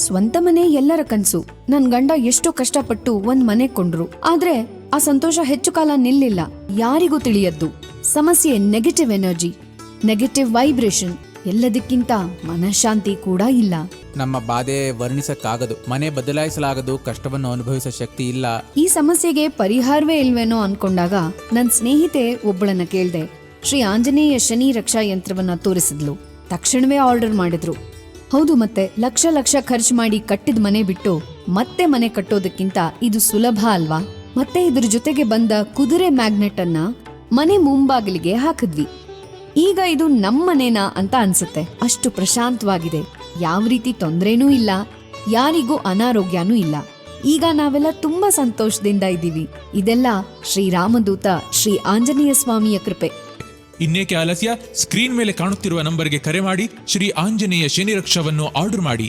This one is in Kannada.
ಸ್ವಂತ ಮನೆ ಎಲ್ಲರ ಕನ್ಸು. ನನ್ ಗಂಡ ಎಷ್ಟೋ ಕಷ್ಟಪಟ್ಟು ಒಂದ್ ಮನೆ ಕೊಂಡ್ರು, ಆದ್ರೆ ಆ ಸಂತೋಷ ಹೆಚ್ಚು ಕಾಲ ನಿಲ್ಲಿಲ್ಲ. ಯಾರಿಗೂ ತಿಳಿಯದ್ದು ಸಮಸ್ಯೆ ನೆಗೆಟಿವ್ ಎನರ್ಜಿ, ನೆಗೆಟಿವ್ ವೈಬ್ರೇಷನ್. ಎಲ್ಲದಕ್ಕಿಂತ ಮನಃಶಾಂತಿ ಕೂಡ ಇಲ್ಲ. ನಮ್ಮ ಬಾಧೆ ವರ್ಣಿಸಕ್ಕಾಗದು, ಮನೆ ಬದಲಾಯಿಸಲಾಗದು, ಕಷ್ಟವನ್ನು ಅನುಭವಿಸೋ ಶಕ್ತಿ ಇಲ್ಲ. ಈ ಸಮಸ್ಯೆಗೆ ಪರಿಹಾರವೇ ಇಲ್ವೇನೋ ಅನ್ಕೊಂಡಾಗ ನನ್ ಸ್ನೇಹಿತೆ ಒಬ್ಬಳನ್ನ ಕೇಳ್ದೆ. ಶ್ರೀ ಆಂಜನೇಯ ಶನಿ ರಕ್ಷಾ ಯಂತ್ರವನ್ನ ತೋರಿಸಿದ್ಲು. ತಕ್ಷಣವೇ ಆರ್ಡರ್ ಮಾಡಿದ್ರು. ಹೌದು, ಮತ್ತೆ ಲಕ್ಷ ಲಕ್ಷ ಖರ್ಚು ಮಾಡಿ ಕಟ್ಟಿದ ಮನೆ ಬಿಟ್ಟು ಮತ್ತೆ ಮನೆ ಕಟ್ಟೋದಕ್ಕಿಂತ ಇದು ಸುಲಭ ಅಲ್ವಾ? ಮತ್ತೆ ಇದ್ರ ಜೊತೆಗೆ ಬಂದ ಕುದುರೆ ಮ್ಯಾಗ್ನೆಟ್ ಅನ್ನ ಮನೆ ಮುಂಬಾಗಿಲಿಗೆ ಹಾಕಿದ್ವಿ. ಈಗ ಇದು ನಮ್ಮನೇನಾ ಅಂತ ಅನ್ಸುತ್ತೆ. ಅಷ್ಟು ಪ್ರಶಾಂತವಾಗಿದೆ, ಯಾವ ರೀತಿ ತೊಂದ್ರೆನೂ ಇಲ್ಲ, ಯಾರಿಗೂ ಅನಾರೋಗ್ಯನೂ ಇಲ್ಲ. ಈಗ ನಾವೆಲ್ಲ ತುಂಬಾ ಸಂತೋಷದಿಂದ ಇದ್ದೀವಿ. ಇದೆಲ್ಲ ಶ್ರೀರಾಮದೂತ ಶ್ರೀ ಆಂಜನೇಯ ಸ್ವಾಮಿಯ ಕೃಪೆ. ಇನ್ನೇಕೆ ಆಲಸ್ಯ? ಸ್ಕ್ರೀನ್ ಮೇಲೆ ಕಾಣುತ್ತಿರುವ ನಂಬರ್ಗೆ ಕರೆ ಮಾಡಿ ಶ್ರೀ ಆಂಜನೇಯ ಶನಿ ರಕ್ಷವನ್ನು ಆರ್ಡರ್ ಮಾಡಿ.